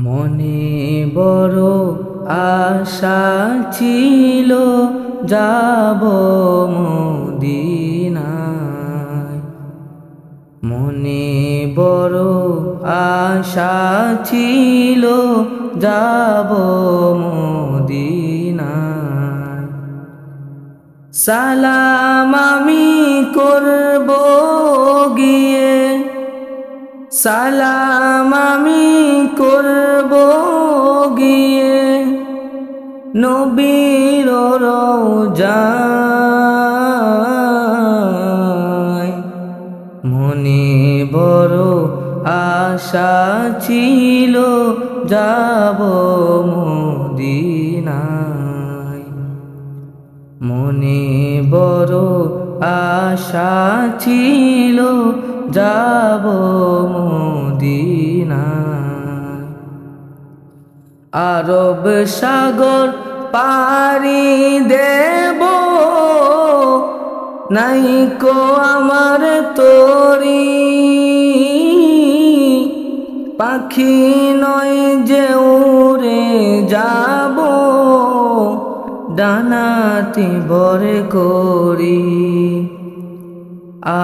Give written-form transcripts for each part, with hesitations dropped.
মনে বড় আশা ছিল যাব মদিনায়। মনে বড় আশা ছিল যাব মদিনায়। সালাম আমি করব গিয়ে, সালাম আমি করব গিয়ে নবীর রওজায়। মনে বড় আশা ছিল যাব মদিনায়। মনে বড় আশা ছিল যাব মদিনায়। আরব সাগর পাড়ি দেব, নাইকো আমার তরি। পাখি নয় যে উড়ে যাব, ডানাতে ভরে করি।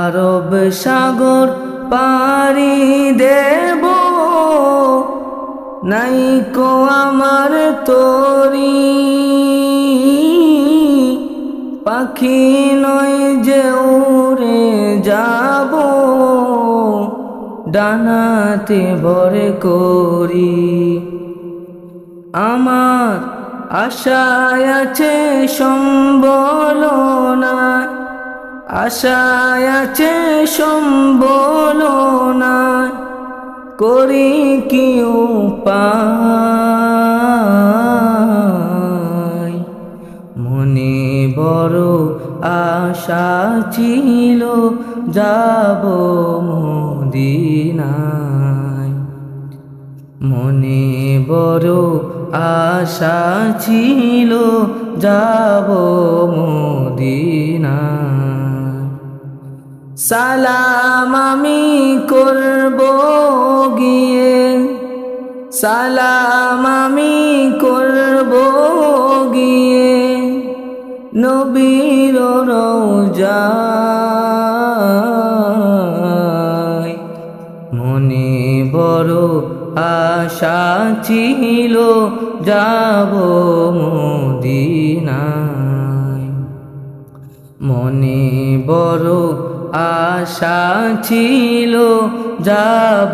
আরব সাগর পাড়ি দেব, নাইকো আমার তরি। পাখি নয় যে উড়ে যাব, ডানাতে ভরে করি। আমার আশায় আছে সম্বল নাই, আশায় আছে সম্বল নাই। করি কি উপায়। মনে বড় আশা ছিল যাব মদিনায়। মনে বড় আশা ছিল যাব মদিনায়। সালাম আমি করব গিয়ে, সালাম আমি করব গিয়ে নবীর রওজায়। মনে বড় আশা ছিল যাব মদিনায়। মনে বড় আশা ছিল যাব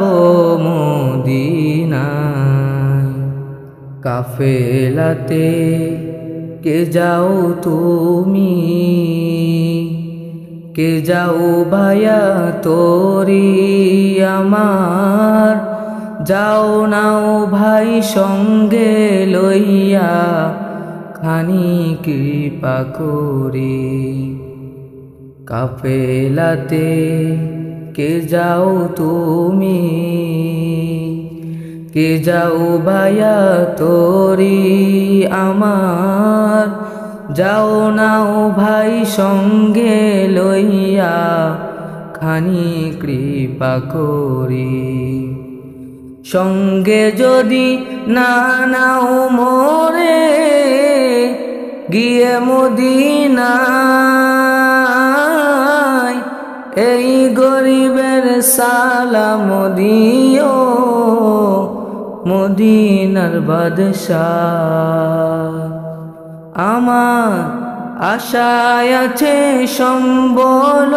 মদিনায়। কাফেলাতে কে যাও তুমি, কে যাও ভায়া তোরি আমার। যাও নাও ভাই সঙ্গে লইয়া, খানি কৃপা করি। কাফেলাতে কে যাও তুমি, কে যাও ভায়া তোরি আমার। যাও নাও ভাই সঙ্গে লইয়া, খানি কৃপা করি। সঙ্গে যদি না নাও মোরে, গিয়ে মদিনায় এই গরিবের সালাম দিও, মদিনার বাদশাহ। আমার আশায় আছে সম্বল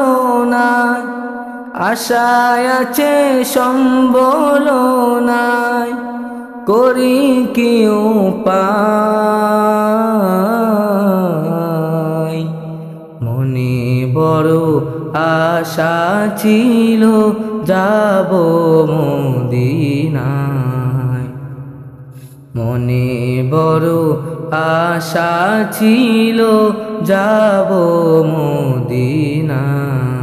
নাই, আশায় আছে সম্বল নাই। করি কি উপায়। মনে বড় আশা ছিল যাব মদিনায়। মনে বড় আশা ছিল যাব মদিনায়।